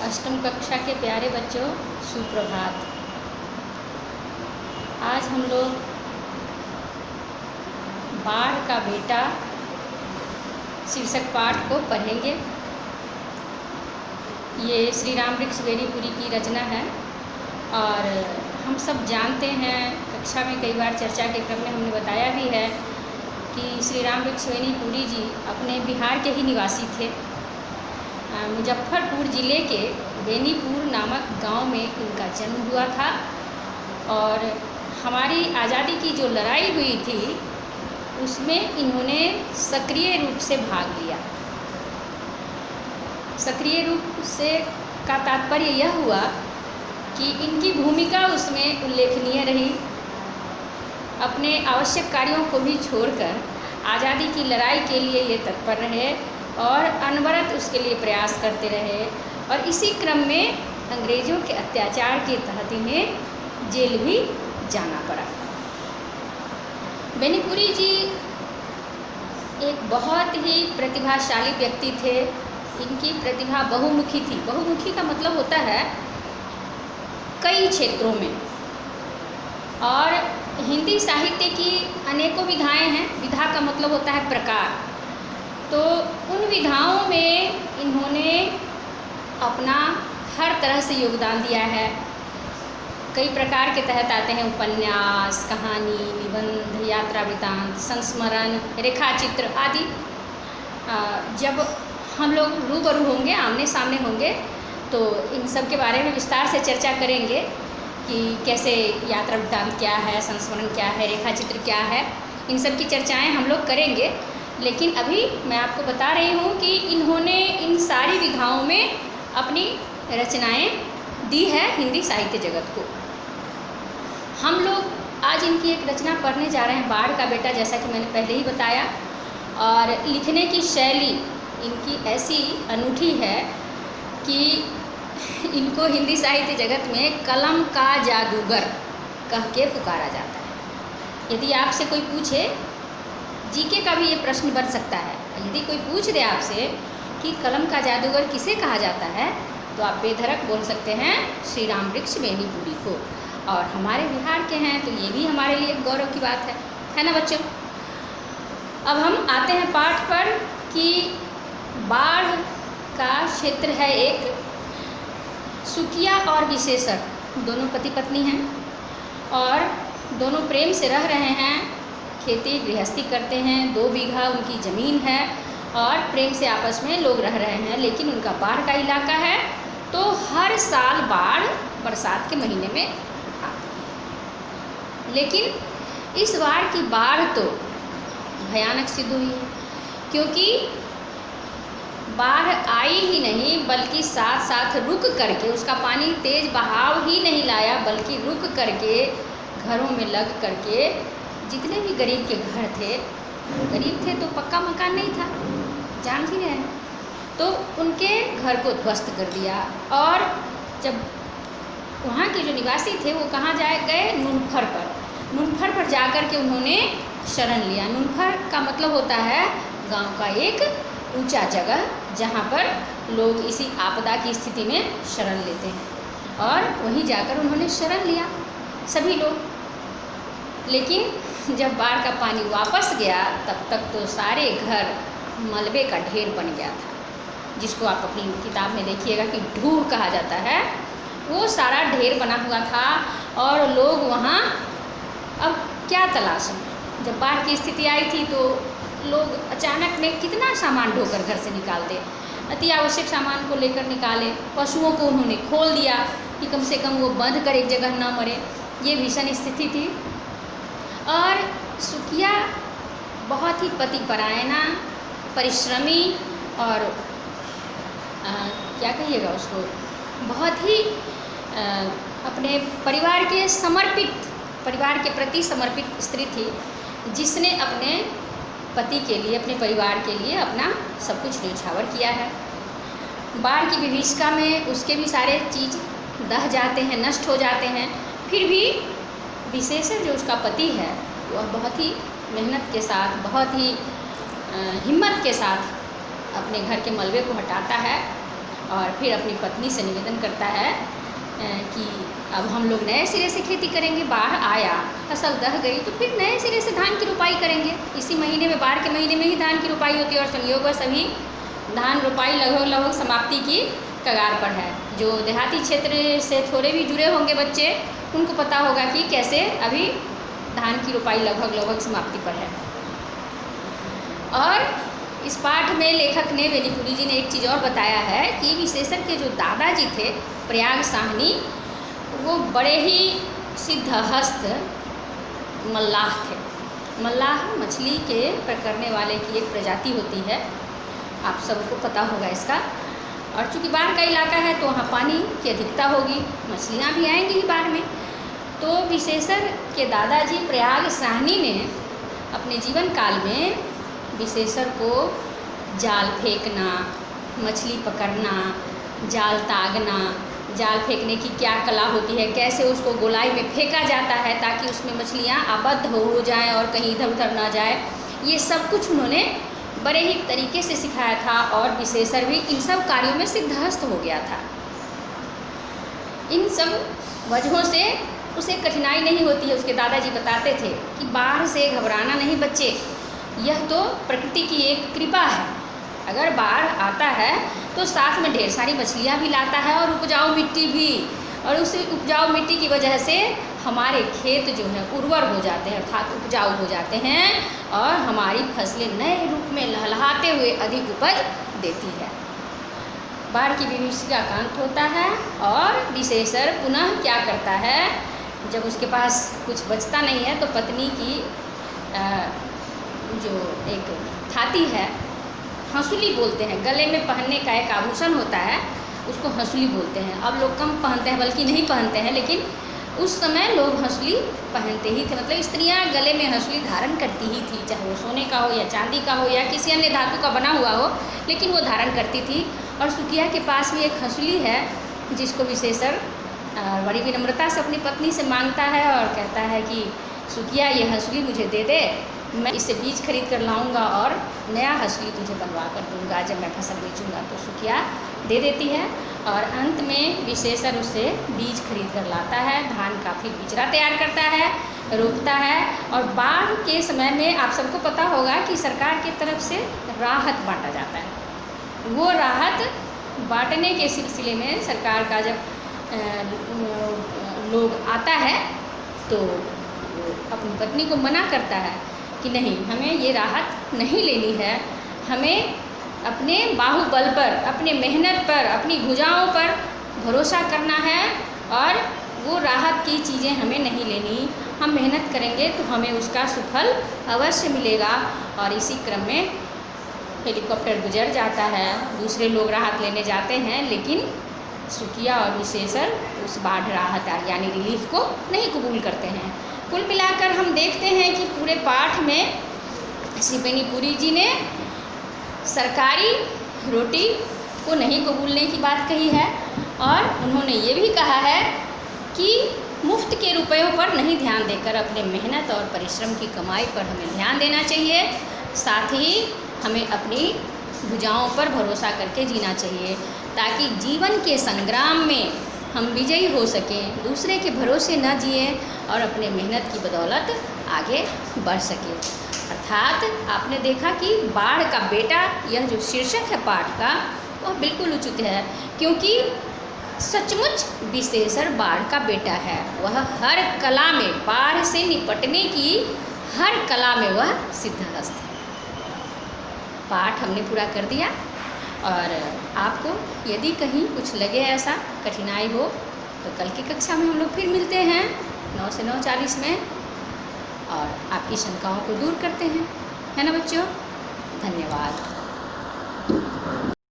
अष्टम कक्षा के प्यारे बच्चों, सुप्रभात। आज हम लोग बाढ़ का बेटा शीर्षक पाठ को पढ़ेंगे। ये श्री राम वृक्ष बेनीपुरी की रचना है और हम सब जानते हैं, कक्षा में कई बार चर्चा के क्रम में हमने बताया भी है कि श्री राम वृक्ष बेनीपुरी जी अपने बिहार के ही निवासी थे। मुजफ्फरपुर ज़िले के बेनीपुर नामक गांव में इनका जन्म हुआ था और हमारी आज़ादी की जो लड़ाई हुई थी उसमें इन्होंने सक्रिय रूप से भाग लिया। सक्रिय रूप से का तात्पर्य यह हुआ कि इनकी भूमिका उसमें उल्लेखनीय रही। अपने आवश्यक कार्यों को भी छोड़कर आज़ादी की लड़ाई के लिए ये तत्पर रहे और अनवरत उसके लिए प्रयास करते रहे और इसी क्रम में अंग्रेज़ों के अत्याचार के तहत इन्हें जेल भी जाना पड़ा। बेनीपुरी जी एक बहुत ही प्रतिभाशाली व्यक्ति थे। इनकी प्रतिभा बहुमुखी थी। बहुमुखी का मतलब होता है कई क्षेत्रों में, और हिंदी साहित्य की अनेकों विधाएं हैं। विधा का मतलब होता है प्रकार। तो उन विधाओं में इन्होंने अपना हर तरह से योगदान दिया है। कई प्रकार के तहत आते हैं उपन्यास, कहानी, निबंध, यात्रा वृत्तांत, संस्मरण, रेखाचित्र आदि। जब हम लोग रूबरू होंगे, आमने सामने होंगे, तो इन सब के बारे में विस्तार से चर्चा करेंगे कि कैसे यात्रा वृत्तांत क्या है, संस्मरण क्या है, रेखाचित्र क्या है। इन सब की चर्चाएं हम लोग करेंगे। लेकिन अभी मैं आपको बता रही हूँ कि इन्होंने इन सारी विधाओं में अपनी रचनाएं दी है हिंदी साहित्य जगत को। हम लोग आज इनकी एक रचना पढ़ने जा रहे हैं, बाढ़ का बेटा, जैसा कि मैंने पहले ही बताया। और लिखने की शैली इनकी ऐसी अनूठी है कि इनको हिंदी साहित्य जगत में कलम का जादूगर कह के पुकारा जाता है। यदि आपसे कोई पूछे, जीके का भी ये प्रश्न बन सकता है, यदि कोई पूछ दे आपसे कि कलम का जादूगर किसे कहा जाता है, तो आप बेधड़क बोल सकते हैं श्री राम वृक्ष बेनीपुरी को। और हमारे बिहार के हैं तो ये भी हमारे लिए गौरव की बात है ना बच्चों। अब हम आते हैं पाठ पर कि बाढ़ का क्षेत्र है एक। सुकिया और विशेषक दोनों पति पत्नी हैं और दोनों प्रेम से रह रहे हैं। खेती गृहस्थी करते हैं, 2 बीघा उनकी ज़मीन है और प्रेम से आपस में लोग रह रहे हैं। लेकिन उनका बाढ़ का इलाका है, तो हर साल बाढ़ बरसात के महीने में आती है। लेकिन इस बार की बाढ़ तो भयानक सिद्ध हुई है, क्योंकि बाढ़ आई ही नहीं बल्कि साथ साथ रुक करके, उसका पानी तेज़ बहाव ही नहीं लाया बल्कि रुक करके घरों में लग करके जितने भी गरीब के घर थे, गरीब थे तो पक्का मकान नहीं था, जान ही रहे हैं, तो उनके घर को ध्वस्त कर दिया। और जब वहाँ के जो निवासी थे वो कहाँ गए, नुनफर पर। नुनफर पर जाकर के उन्होंने शरण लिया। नुनफर का मतलब होता है गांव का एक ऊंचा जगह जहाँ पर लोग इसी आपदा की स्थिति में शरण लेते हैं, और वहीं जाकर उन्होंने शरण लिया सभी लोग। लेकिन जब बाढ़ का पानी वापस गया तब तक तो सारे घर मलबे का ढेर बन गया था, जिसको आप अपनी किताब में देखिएगा कि ढूह कहा जाता है। वो सारा ढेर बना हुआ था और लोग वहाँ अब क्या तलाशें। जब बाढ़ की स्थिति आई थी तो लोग अचानक में कितना सामान ढोकर घर से निकालते, अति आवश्यक सामान को लेकर निकाले। पशुओं को उन्होंने खोल दिया कि कम से कम वो बंध कर एक जगह न मरे। ये भीषण स्थिति थी। और सुकिया बहुत ही पतिपरायणा, परिश्रमी और क्या कहिएगा उसको, बहुत ही अपने परिवार के प्रति समर्पित स्त्री थी, जिसने अपने पति के लिए, अपने परिवार के लिए अपना सब कुछ न्यौछावर किया है। बाढ़ की विभीषिका में उसके भी सारे चीज़ दह जाते हैं, नष्ट हो जाते हैं। फिर भी विशेषण जो उसका पति है वह बहुत ही मेहनत के साथ, बहुत ही हिम्मत के साथ अपने घर के मलबे को हटाता है और फिर अपनी पत्नी से निवेदन करता है कि अब हम लोग नए सिरे से खेती करेंगे, बाढ़ आया, फसल दह गई तो फिर नए सिरे से धान की रोपाई करेंगे। इसी महीने में, बाढ़ के महीने में ही धान की रोपाई होती है और संयोगवश अभी धान रोपाई लगभग समाप्ति की कगार पर है। जो देहाती क्षेत्र से थोड़े भी जुड़े होंगे बच्चे, उनको पता होगा कि कैसे अभी धान की रोपाई लगभग समाप्ति पर है। और इस पाठ में लेखक ने, बेनीपुरी जी ने एक चीज़ और बताया है कि विशेषर के जो दादाजी थे प्रयाग साहनी, वो बड़े ही सिद्धहस्त मल्लाह थे। मल्लाह मछली के पकड़ने वाले की एक प्रजाति होती है, आप सबको पता होगा इसका। और चूँकि बाढ़ का इलाका है तो वहाँ पानी की अधिकता होगी, मछलियाँ भी आएंगी ही बाढ़ में। तो विशेषर के दादाजी प्रयाग साहनी ने अपने जीवन काल में विशेषर को जाल फेंकना, मछली पकड़ना, जाल तागना, जाल फेंकने की क्या कला होती है, कैसे उसको गोलाई में फेंका जाता है ताकि उसमें मछलियाँ आबद्ध हो जाएं और कहीं इधर उधर ना जाए, ये सब कुछ उन्होंने बड़े ही तरीके से सिखाया था। और विशेषर भी इन सब कार्यों में सिद्धहस्त हो गया था। इन सब वजहों से उसे कठिनाई नहीं होती है। उसके दादाजी बताते थे कि बाढ़ से घबराना नहीं बच्चे, यह तो प्रकृति की एक कृपा है। अगर बाढ़ आता है तो साथ में ढेर सारी मछलियाँ भी लाता है और उपजाऊ मिट्टी भी, और उस उपजाऊ मिट्टी की वजह से हमारे खेत जो है उर्वर हो जाते हैं, अर्थात उपजाऊ हो जाते हैं और हमारी फसलें नए रूप में लहलहाते हुए अधिक उपज देती है। बाढ़ की विभीषिका का अंत होता है और विशेषर पुनः क्या करता है, जब उसके पास कुछ बचता नहीं है तो पत्नी की जो एक थाती है, हंसुली बोलते हैं, गले में पहनने का एक आभूषण होता है, उसको हंसुली बोलते हैं। अब लोग कम पहनते हैं, बल्कि नहीं पहनते हैं, लेकिन उस समय लोग हंसुली पहनते ही थे। मतलब स्त्रियां गले में हंसुली धारण करती ही थी, चाहे वो सोने का हो या चांदी का हो या किसी अन्य धातु का बना हुआ हो, लेकिन वो धारण करती थी। और सुकिया के पास भी एक हंसुली है जिसको विशेषर बड़ी विनम्रता से अपनी पत्नी से मांगता है और कहता है कि सुकिया ये हंसुली मुझे दे दे, मैं इससे बीज खरीद कर लाऊंगा और नया हंसुली तुझे बनवा कर दूंगा जब मैं फसल बेचूंगा। तो सुकिया दे देती है और अंत में विशेषर उससे बीज खरीद कर लाता है, धान का फिर बिचरा तैयार करता है, रोपता है। और बाढ़ के समय में आप सबको पता होगा कि सरकार की तरफ से राहत बांटा जाता है। वो राहत बांटने के सिलसिले में सरकार का जब लोग आता है तो अपनी पत्नी को मना करता है कि नहीं, हमें ये राहत नहीं लेनी है, हमें अपने बाहुबल पर, अपने मेहनत पर, अपनी भुजाओं पर भरोसा करना है और वो राहत की चीज़ें हमें नहीं लेनी। हम मेहनत करेंगे तो हमें उसका सुफल अवश्य मिलेगा। और इसी क्रम में हेलीकॉप्टर गुजर जाता है, दूसरे लोग राहत लेने जाते हैं, लेकिन सुकिया और विशेषर उस बाढ़ राहत यानी रिलीफ को नहीं कबूल करते हैं। कुल मिलाकर हम देखते हैं कि पूरे पाठ में श्री बेनीपुरी जी ने सरकारी रोटी को नहीं कबूलने की बात कही है और उन्होंने ये भी कहा है कि मुफ्त के रुपयों पर नहीं ध्यान देकर अपने मेहनत और परिश्रम की कमाई पर हमें ध्यान देना चाहिए। साथ ही हमें अपनी भुजाओं पर भरोसा करके जीना चाहिए ताकि जीवन के संग्राम में हम विजयी हो सकें, दूसरे के भरोसे न जिए और अपने मेहनत की बदौलत आगे बढ़ सकें। अर्थात आपने देखा कि बाढ़ का बेटा, यह जो शीर्षक है पाठ का, वह बिल्कुल उचित है, क्योंकि सचमुच विशेषर बाढ़ का बेटा है। वह हर कला में, बाढ़ से निपटने की हर कला में वह सिद्धहस्त है। पाठ हमने पूरा कर दिया और आपको यदि कहीं कुछ लगे ऐसा कठिनाई हो तो कल की कक्षा में हम लोग फिर मिलते हैं 9 से 9:40 में और आपकी शंकाओं को दूर करते हैं, है ना बच्चों? धन्यवाद।